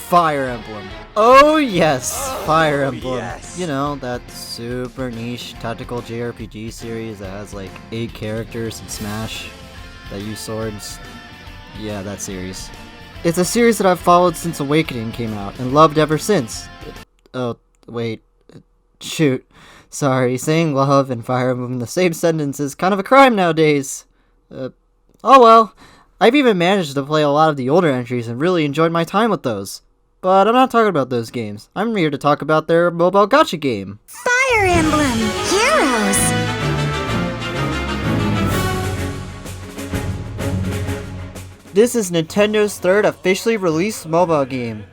Fire Emblem. Oh yes, Oh, Fire Emblem. yes. You know, that super niche tactical JRPG series that has like 8 characters in Smash that use swords. Yeah, that series. It's a series that I've followed since Awakening came out and loved ever since. Oh, wait. Shoot. Sorry, saying love and Fire Emblem in the same sentence is kind of a crime nowadays. Oh well. I've even managed to play a lot of the older entries and really enjoyed my time with those. But I'm not talking about those games. I'm here to talk about their mobile gacha game. Fire Emblem Heroes! This is Nintendo's third officially released mobile game.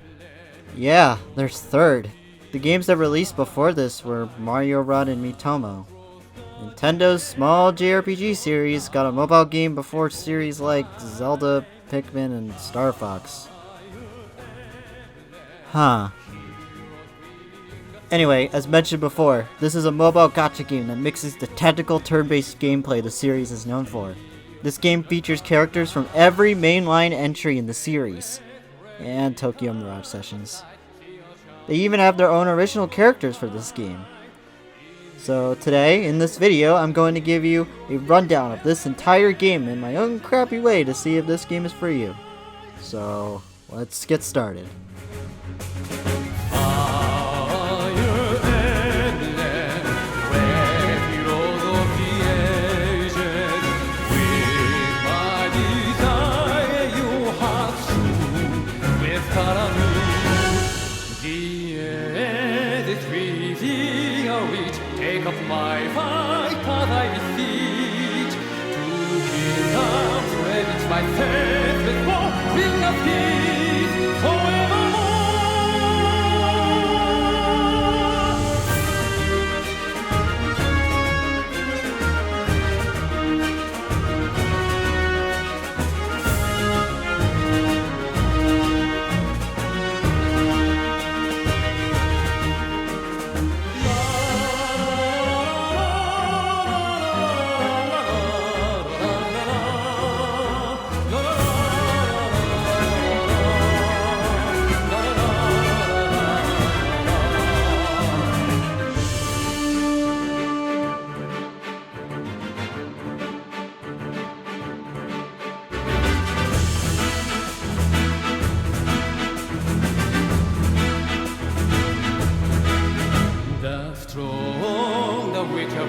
Yeah, their third. The games that released before this were Mario Run and Miitomo. Nintendo's small JRPG series got a mobile game before series like Zelda, Pikmin, and Star Fox. Huh. Anyway, as mentioned before, this is a mobile gacha game that mixes the tactical turn-based gameplay the series is known for. This game features characters from every mainline entry in the series, and Tokyo Mirage Sessions. They even have their own original characters for this game. So today, in this video, I'm going to give you a rundown of this entire game in my own crappy way to see if this game is for you. So, let's get started. Take up my fight as I defeat to kingdoms, credit my faith with war, bring us peace forevermore.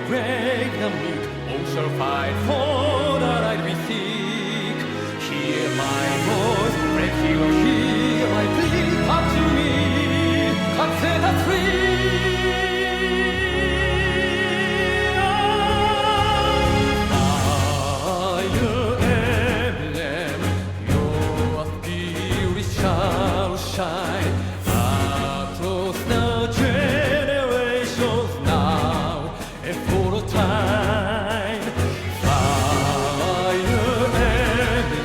Break the meek, all shall fight for the right we seek. Hear my voice, let you hear my plea. Come to me, come set us free. Fire emblem, your spirit shall shine across the generations now. For a time, fire emblem,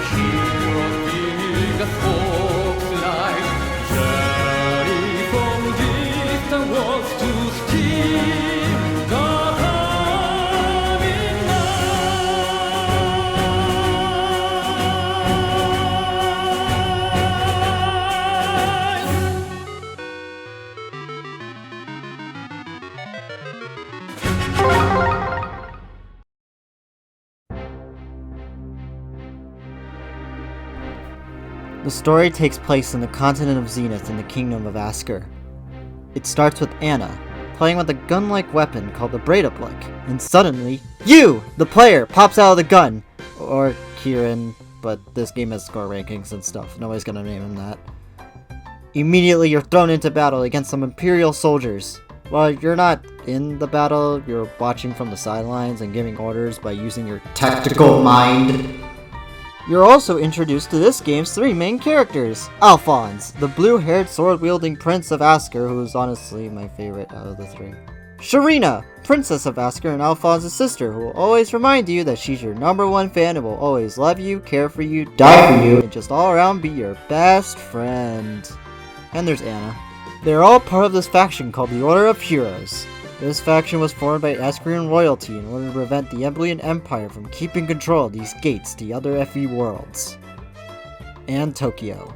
heroes big as folks like, journey from distant worlds to steal the coming The story takes place in the continent of Zenith in the kingdom of Asker. It starts with Anna, playing with a gun-like weapon called the Braid-Up-Like, and suddenly, you, the player, pops out of the gun! Or Kieran, but this game has score rankings and stuff, nobody's gonna name him that. Immediately you're thrown into battle against some Imperial soldiers. Well, you're not in the battle, you're watching from the sidelines and giving orders by using your tactical mind. You're also introduced to this game's 3 main characters. Alphonse, the blue-haired sword-wielding prince of Asker, who is honestly my favorite out of the 3. Sharina, princess of Asker and Alphonse's sister, who will always remind you that she's your #1 fan and will always love you, care for you, die for you, and just all around be your best friend. And there's Anna. They're all part of this faction called the Order of Heroes. This faction was formed by Askerian royalty in order to prevent the Emblem Empire from keeping control of these gates to other FE worlds. And Tokyo.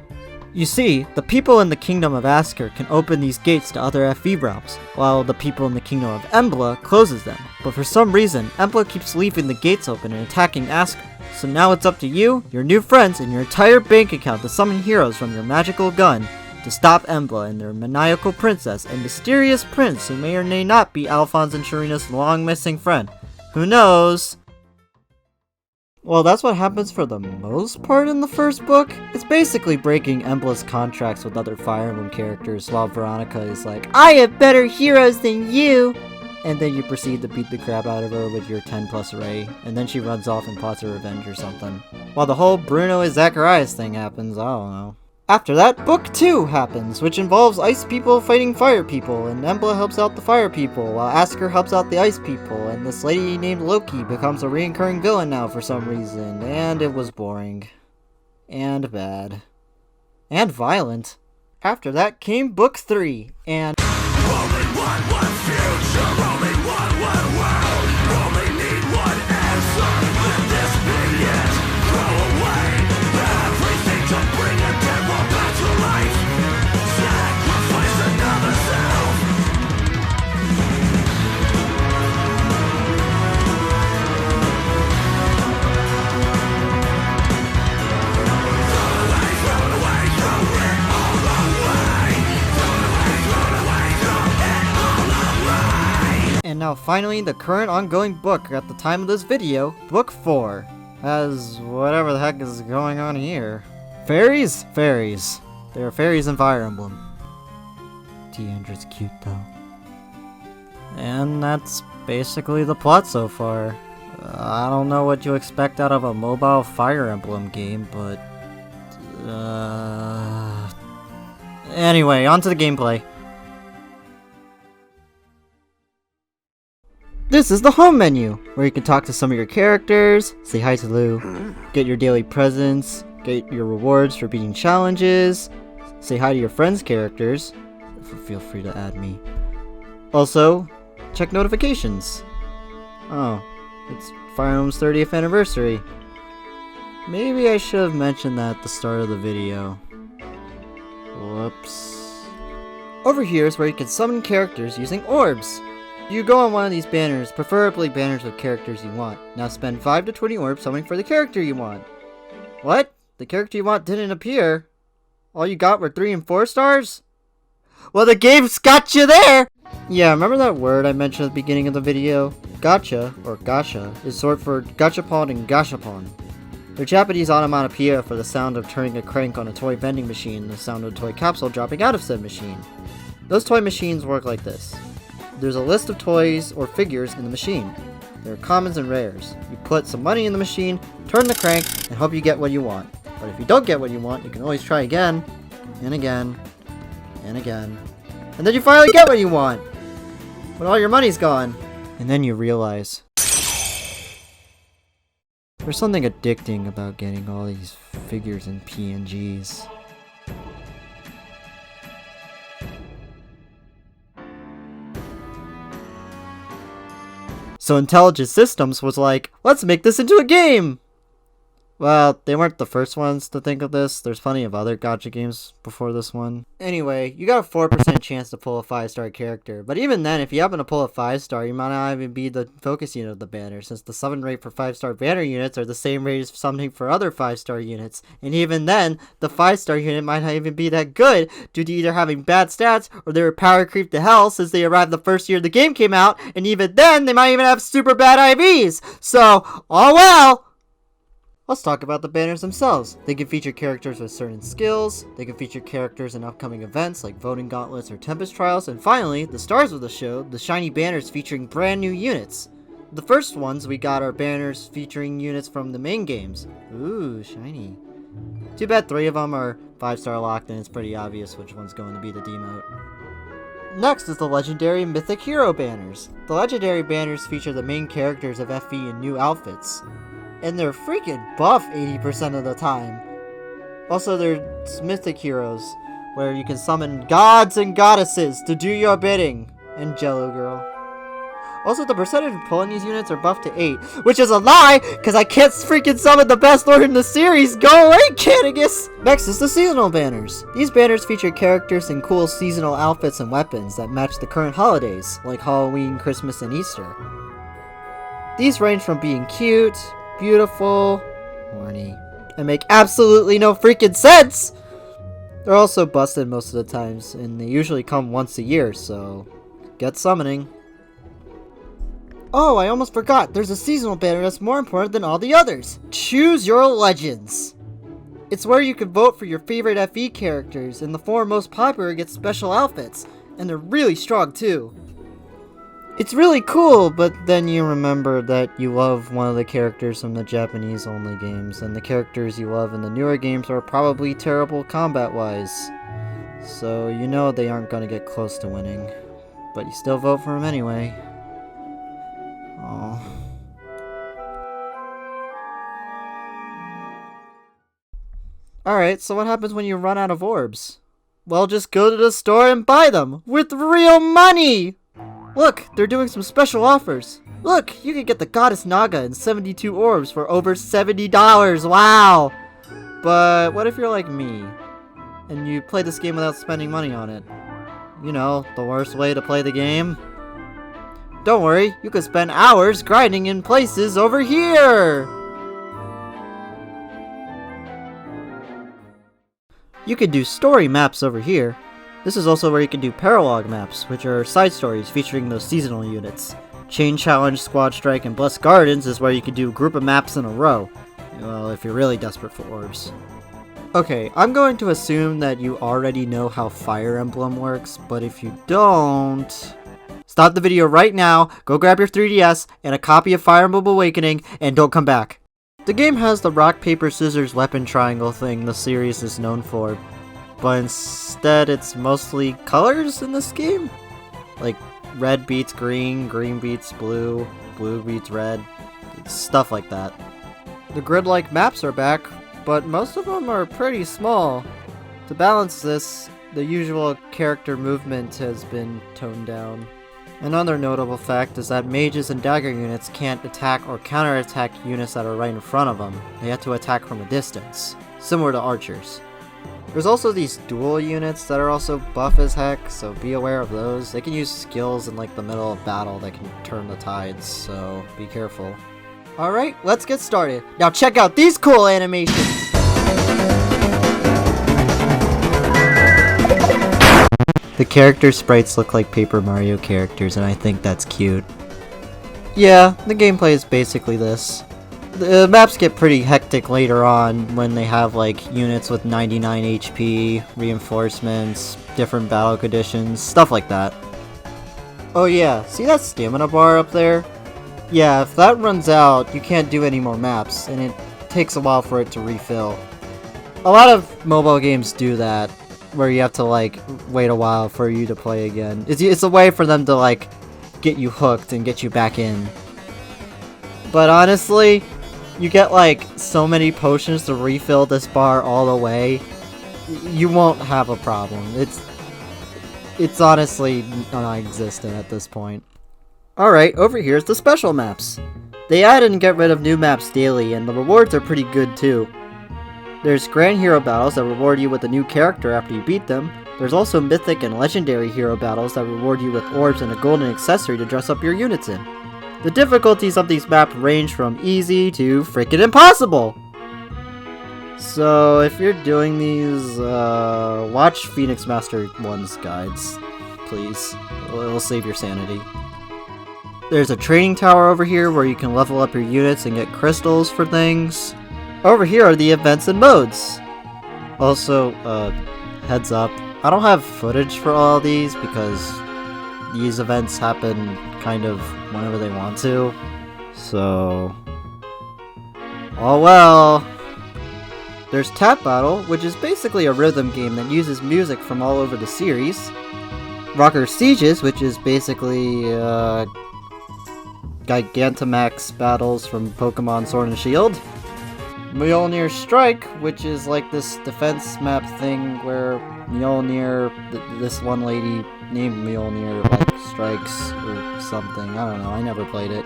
You see, the people in the Kingdom of Asker can open these gates to other FE realms, while the people in the Kingdom of Emblem closes them. But for some reason, Emblem keeps leaving the gates open and attacking Asker. So now it's up to you, your new friends, and your entire bank account to summon heroes from your magical gun to stop Emblem and their maniacal princess and mysterious prince who may or may not be Alphonse and Sharina's long missing friend. Who knows? Well, that's what happens for the most part in the first book. It's basically breaking Emblem's contracts with other Fire Emblem characters while Veronica is like, I have better heroes than you! And then you proceed to beat the crap out of her with your 10+ array, and then she runs off and plots her revenge or something. While the whole Bruno is Zacharias thing happens, I don't know. After that, Book 2 happens, which involves ice people fighting fire people, and Emblem helps out the fire people, while Asker helps out the ice people, and this lady named Loki becomes a recurring villain now for some reason, and it was boring. And bad. And violent. After that came Book 3, and Only one future, only one world, only need one answer. Let this be it. Throw away everything to bring a dead world back to life. Sacrifice another self. Throw it away, throw it all away. Throw it away, And now finally, the current ongoing book at the time of this video, Book 4, has whatever the heck is going on here. Fairies? Fairies. There are fairies in Fire Emblem. Tiandra's cute though. And that's basically the plot so far. I don't know what you expect out of a mobile Fire Emblem game, but... Anyway, on to the gameplay. This is the home menu, where you can talk to some of your characters, say hi to Lou, get your daily presents, get your rewards for beating challenges, say hi to your friends' characters, feel free to add me. Also, check notifications. Oh, it's Fire Emblem's 30th anniversary. Maybe I should have mentioned that at the start of the video. Whoops. Over here is where you can summon characters using orbs. You go on one of these banners, preferably banners with characters you want. Now spend 5 to 20 orbs summoning for the character you want. What? The character you want didn't appear? All you got were 3 and 4 stars? Well, the game's got you there! Yeah, remember that word I mentioned at the beginning of the video? Gacha, or gacha, is short for gachapon and gashapon. They're Japanese onomatopoeia for the sound of turning a crank on a toy vending machine and the sound of a toy capsule dropping out of said machine. Those toy machines work like this. There's a list of toys or figures in the machine. There are commons and rares. You put some money in the machine, turn the crank, and hope you get what you want. But if you don't get what you want, you can always try again, and again, and again. And then you finally get what you want! When all your money's gone. And then you realize there's something addicting about getting all these figures and PNGs. So Intelligent Systems was like, let's make this into a game! Well, they weren't the first ones to think of this. There's plenty of other gacha games before this one. Anyway, you got a 4% chance to pull a 5-star character. But even then, if you happen to pull a 5-star, you might not even be the focus unit of the banner, since the summon rate for 5-star banner units are the same rate as summoning for other 5-star units. And even then, the 5-star unit might not even be that good, due to either having bad stats, or they were power creep to hell since they arrived the first year the game came out, and even then, they might even have super bad IVs. So, oh well! Let's talk about the banners themselves. They can feature characters with certain skills, they can feature characters in upcoming events like voting gauntlets or Tempest Trials, and finally, the stars of the show, the shiny banners featuring brand new units. The first ones we got are banners featuring units from the main games. Ooh, shiny. Too bad 3 of them are 5-star locked and it's pretty obvious which one's going to be the demote. Next is the Legendary Mythic Hero banners. The Legendary banners feature the main characters of FE in new outfits. And they're freaking buff 80% of the time. Also, they're Mythic Heroes, where you can summon gods and goddesses to do your bidding. And Jello Girl. Also, the percentage of pulling these units are buffed to 8, which is a lie, because I can't freaking summon the best lord in the series! Go away, Canigus! Next is the seasonal banners. These banners feature characters in cool seasonal outfits and weapons that match the current holidays, like Halloween, Christmas, and Easter. These range from being cute, beautiful, horny, and make absolutely no freaking sense! They're also busted most of the times, and they usually come once a year, so get summoning. Oh, I almost forgot, there's a seasonal banner that's more important than all the others! Choose Your Legends! It's where you can vote for your favorite FE characters, and the 4 most popular get special outfits, and they're really strong too. It's really cool, but then you remember that you love one of the characters from the Japanese-only games, and the characters you love in the newer games are probably terrible combat-wise. So you know they aren't gonna get close to winning, but you still vote for them anyway. Oh. Alright, so what happens when you run out of orbs? Well, just go to the store and buy them! With real money! Look, they're doing some special offers. Look, you can get the Goddess Naga and 72 orbs for over $70! Wow! But what if you're like me, and you play this game without spending money on it? You know, the worst way to play the game? Don't worry, you can spend hours grinding in places over here! You can do story maps over here. This is also where you can do paralog maps, which are side stories featuring those seasonal units. Chain Challenge, Squad Strike, and Blessed Gardens is where you can do a group of maps in a row. Well, if you're really desperate for orbs. Okay, I'm going to assume that you already know how Fire Emblem works, but if you don't... Stop the video right now, go grab your 3DS and a copy of Fire Emblem Awakening, and don't come back. The game has the rock, paper, scissors weapon triangle thing the series is known for, but instead it's mostly colors in this game? Like, red beats green, green beats blue, blue beats red, stuff like that. The grid-like maps are back, but most of them are pretty small. To balance this, the usual character movement has been toned down. Another notable fact is that mages and dagger units can't attack or counterattack units that are right in front of them. They have to attack from a distance, similar to archers. There's also these dual units that are also buff as heck, so be aware of those. They can use skills in like the middle of battle that can turn the tides, so be careful. Alright, let's get started. Now check out these cool animations! The character sprites look like Paper Mario characters, and I think that's cute. Yeah, the gameplay is basically this. The maps get pretty hectic later on when they have like units with 99 HP, reinforcements, different battle conditions, stuff like that. Oh yeah, see that stamina bar up there? Yeah, if that runs out, you can't do any more maps, and it takes a while for it to refill. A lot of mobile games do that, where you have to like wait a while for you to play again. It's a way for them to like get you hooked and get you back in. But honestly, you get like so many potions to refill this bar all the way, you won't have a problem. It's honestly non-existent at this point. Alright, over here's the special maps. They add and get rid of new maps daily, and the rewards are pretty good too. There's Grand Hero Battles that reward you with a new character after you beat them. There's also Mythic and Legendary Hero Battles that reward you with orbs and a golden accessory to dress up your units in. The difficulties of these maps range from easy to freaking impossible! So, if you're doing these, watch Phoenix Master 1's guides, please. It'll save your sanity. There's a training tower over here where you can level up your units and get crystals for things. Over here are the events and modes. Also, heads up, I don't have footage for all of these because these events happen kind of whenever they want to. So, oh well. There's Tap Battle, which is basically a rhythm game that uses music from all over the series. Rocker Sieges, which is basically Gigantamax battles from Pokemon Sword and Shield. Mjolnir Strike, which is like this defense map thing where Mjolnir, this one lady named Mjolnir, like Strikes or something. I don't know, I never played it.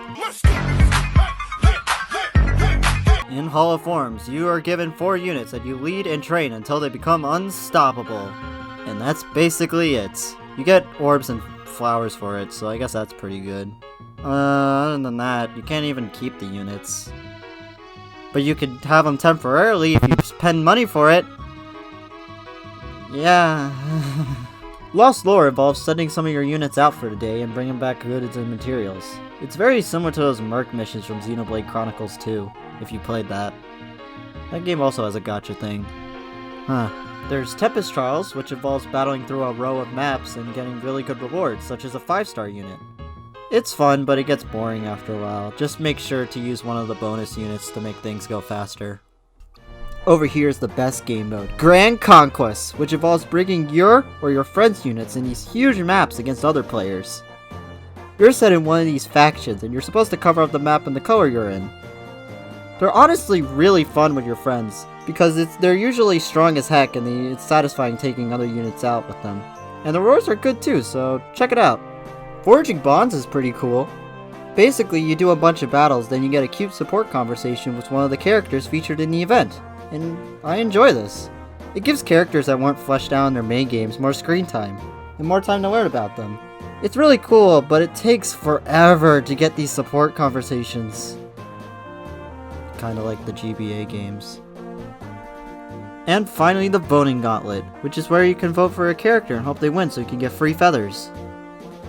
In Hall of Forms, you are given 4 units that you lead and train until they become unstoppable. And that's basically it. You get orbs and flowers for it, so I guess that's pretty good. Other than that, you can't even keep the units. But you could have them temporarily if you spend money for it. Yeah. Lost Lore involves sending some of your units out for the day and bringing back goods and materials. It's very similar to those Merc missions from Xenoblade Chronicles 2, if you played that. That game also has a gacha thing. Huh. There's Tempest Trials, which involves battling through a row of maps and getting really good rewards, such as a 5-star unit. It's fun, but it gets boring after a while. Just make sure to use one of the bonus units to make things go faster. Over here is the best game mode, Grand Conquest, which involves bringing your or your friend's units in these huge maps against other players. You're set in one of these factions, and you're supposed to cover up the map in the color you're in. They're honestly really fun with your friends, because they're usually strong as heck, and it's satisfying taking other units out with them. And the rewards are good too, so check it out. Forging Bonds is pretty cool. Basically, you do a bunch of battles, then you get a cute support conversation with one of the characters featured in the event. And I enjoy this. It gives characters that weren't fleshed out in their main games more screen time, and more time to learn about them. It's really cool, but it takes forever to get these support conversations. Kinda like the GBA games. And finally, the Voting Gauntlet, which is where you can vote for a character and hope they win so you can get free feathers.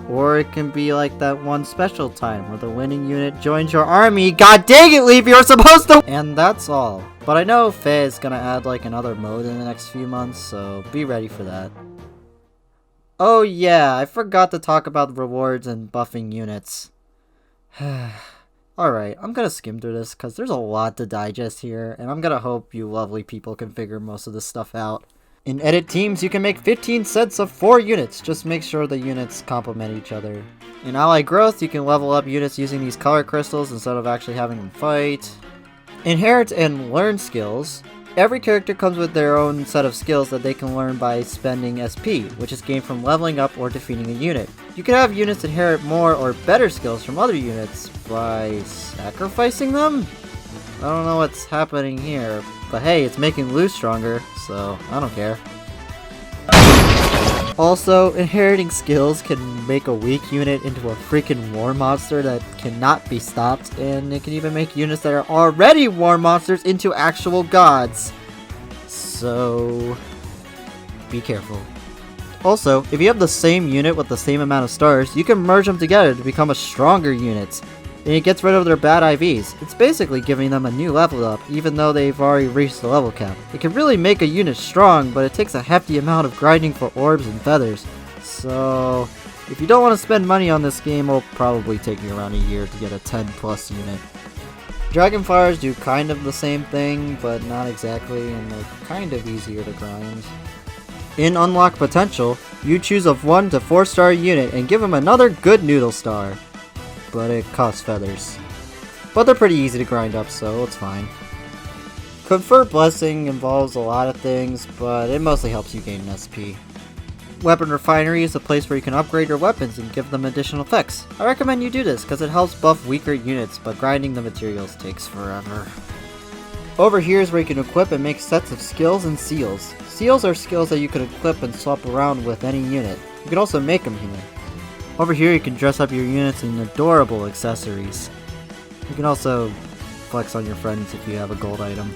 Or it can be like that one special time where the winning unit joins your army. God dang it, Leaf, you're supposed to— And that's all. But I know Faye is gonna add like another mode in the next few months, so be ready for that. Oh yeah, I forgot to talk about rewards and buffing units. Alright, I'm gonna skim through this because there's a lot to digest here, and I'm gonna hope you lovely people can figure most of this stuff out. In Edit Teams, you can make 15 sets of 4 units, just make sure the units complement each other. In Ally Growth, you can level up units using these color crystals instead of actually having them fight. Inherit and Learn skills. Every character comes with their own set of skills that they can learn by spending SP, which is gained from leveling up or defeating a unit. You can have units inherit more or better skills from other units by sacrificing them? I don't know what's happening here, but hey, it's making Lou stronger, so I don't care. Also, inheriting skills can make a weak unit into a freaking war monster that cannot be stopped, and it can even make units that are already war monsters into actual gods. So, be careful. Also, if you have the same unit with the same amount of stars, you can merge them together to become a stronger unit. And it gets rid of their bad IVs. It's basically giving them a new level up, even though they've already reached the level cap. It can really make a unit strong, but it takes a hefty amount of grinding for orbs and feathers. So, if you don't want to spend money on this game, it'll probably take you around a year to get a 10+ unit. Dragonflowers do kind of the same thing, but not exactly, and they're kind of easier to grind. In Unlock Potential, you choose a 1 to 4-star unit and give them another good noodle star. But it costs feathers. But they're pretty easy to grind up, so it's fine. Confer Blessing involves a lot of things, but it mostly helps you gain SP. Weapon Refinery is a place where you can upgrade your weapons and give them additional effects. I recommend you do this because it helps buff weaker units, but grinding the materials takes forever. Over here is where you can equip and make sets of skills and seals. Seals are skills that you can equip and swap around with any unit. You can also make them here. Over here you can dress up your units in adorable accessories. You can also flex on your friends if you have a gold item.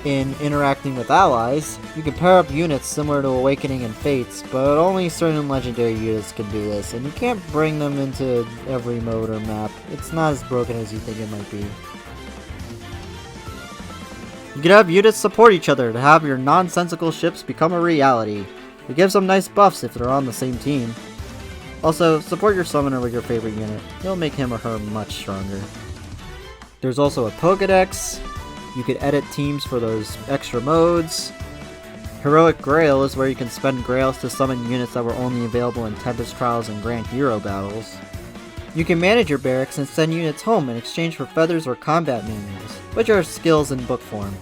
In interacting with allies, you can pair up units similar to Awakening and Fates, but only certain legendary units can do this, and you can't bring them into every mode or map. It's not as broken as you think it might be. You can have units support each other to have your nonsensical ships become a reality. It gives them nice buffs if they're on the same team. Also, support your summoner with your favorite unit. It'll make him or her much stronger. There's also a Pokédex. You can edit teams for those extra modes. Heroic Grail is where you can spend Grails to summon units that were only available in Tempest Trials and Grand Hero battles. You can manage your barracks and send units home in exchange for feathers or combat manuals, which are skills in book form.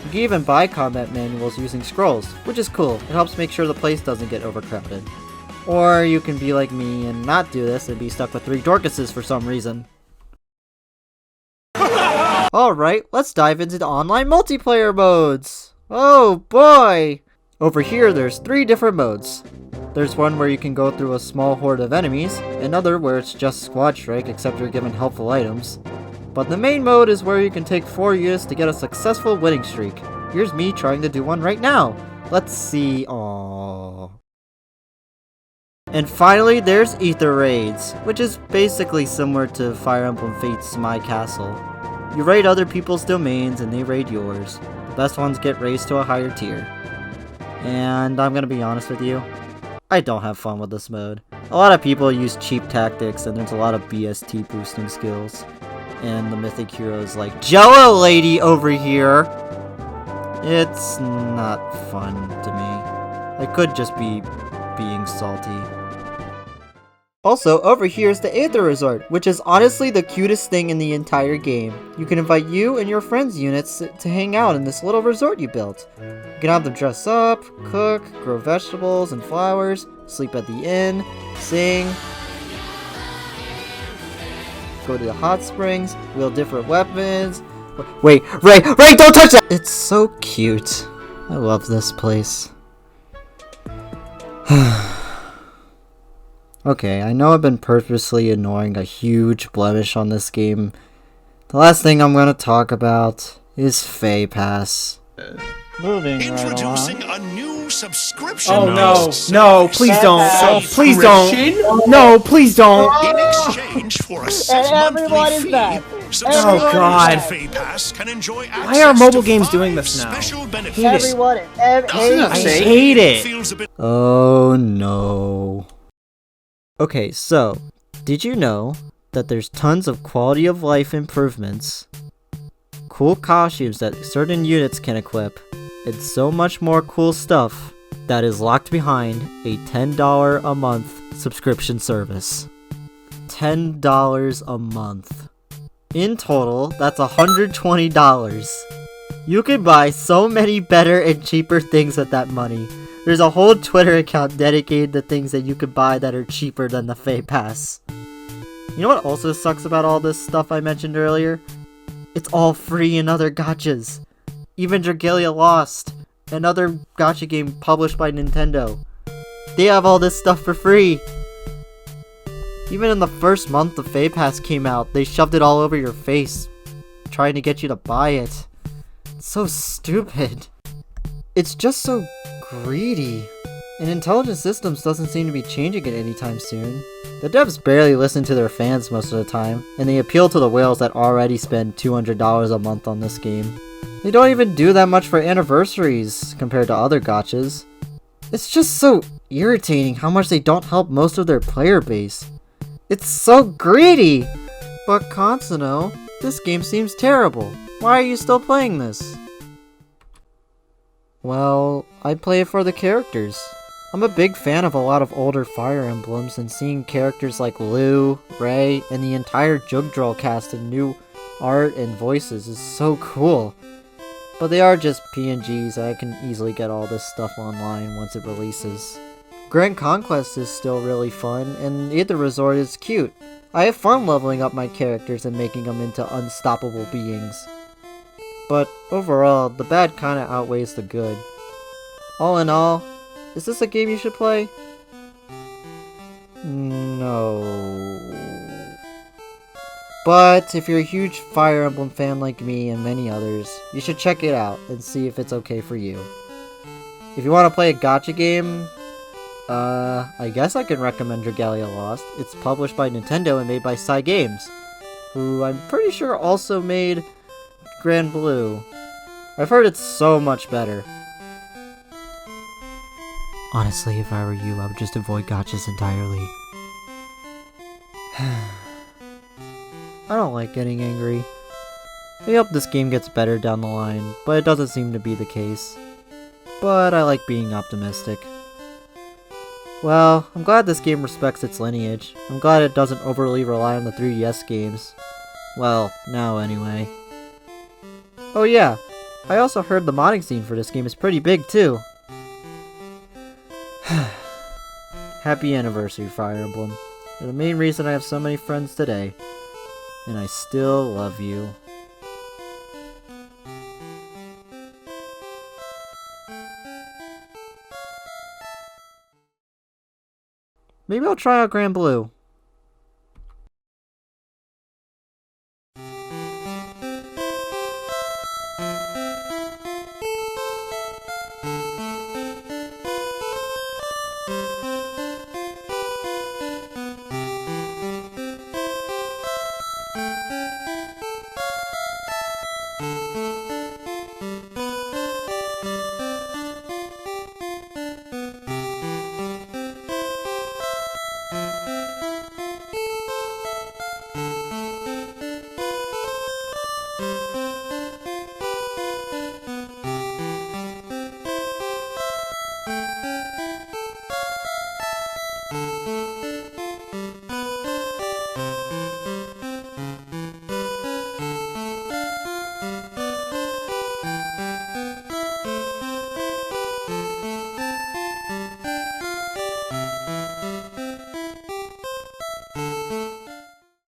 You can even buy combat manuals using scrolls, which is cool. It helps make sure the place doesn't get overcrowded. Or you can be like me and not do this and be stuck with 3 Dorcases for some reason. Alright, let's dive into the online multiplayer modes! Oh boy! Over here there's 3 different modes. There's one where you can go through a small horde of enemies, another where it's just squad strike except you're given helpful items. But the main mode is where you can take 4 units to get a successful winning streak. Here's me trying to do one right now. Let's see. Aww. And finally, there's Ether Raids, which is basically similar to Fire Emblem Fate's My Castle. You raid other people's domains and they raid yours. The best ones get raised to a higher tier. And I'm gonna be honest with you, I don't have fun with this mode. A lot of people use cheap tactics and there's a lot of BST boosting skills. And the mythic heroes like Jello Lady over here. It's not fun to me. I could just be being salty. Also, over here is the Aether Resort, which is honestly the cutest thing in the entire game. You can invite you and your friends' units to hang out in this little resort you built. You can have them dress up, cook, grow vegetables and flowers, sleep at the inn, sing, go to the hot springs, wield different weapons. Wait, Ray, don't touch that! It's so cute. I love this place. Okay, I know I've been purposely ignoring a huge blemish on this game. The last thing I'm gonna talk about is Fay Pass. Moving Introducing right along. a new subscription. Oh no, box. no, please don't. Please don't. No, please don't. In exchange for a 6-monthly fee, subscribers Oh, God. to Fay Pass can enjoy Why are access mobile to games 5 doing this now? special benefits. I hate it. Feels a bit Oh no. Okay, so, did you know that there's tons of quality of life improvements, cool costumes that certain units can equip, and so much more cool stuff that is locked behind a $10 a month subscription service. $10 a month. In total, that's $120. You can buy so many better and cheaper things with that money. There's a whole Twitter account dedicated to things that you could buy that are cheaper than the Fay Pass. You know what also sucks about all this stuff I mentioned earlier? It's all free in other gachas. Even Dragalia Lost, another gacha game published by Nintendo. They have all this stuff for free. Even in the first month the Fay Pass came out, they shoved it all over your face, trying to get you to buy it. It's so stupid. It's just so greedy. And Intelligent Systems doesn't seem to be changing it anytime soon. The devs barely listen to their fans most of the time, and they appeal to the whales that already spend $200 a month on this game. They don't even do that much for anniversaries compared to other gachas. It's just so irritating how much they don't help most of their player base. It's so greedy! But Consuno, this game seems terrible. Why are you still playing this? Well, I play it for the characters. I'm a big fan of a lot of older Fire Emblems, and seeing characters like Lou, Ray, and the entire Jugdral cast in new art and voices is so cool. But they are just PNGs, I can easily get all this stuff online once it releases. Grand Conquest is still really fun, and Aether Resort is cute. I have fun leveling up my characters and making them into unstoppable beings. But overall, the bad kinda outweighs the good. All in all, is this a game you should play? No. But if you're a huge Fire Emblem fan like me and many others, you should check it out and see if it's okay for you. If you want to play a gacha game, I guess I can recommend Dragalia Lost. It's published by Nintendo and made by Cygames, who I'm pretty sure also made Grand Blue. I've heard it's so much better. Honestly, if I were you, I would just avoid gachas entirely. I don't like getting angry. I hope this game gets better down the line, but it doesn't seem to be the case. But I like being optimistic. Well, I'm glad this game respects its lineage. I'm glad it doesn't overly rely on the 3DS games. Well, now anyway. Oh yeah, I also heard the modding scene for this game is pretty big too. Happy anniversary, Fire Emblem. You're the main reason I have so many friends today. And I still love you. Maybe I'll try out Grand Blue.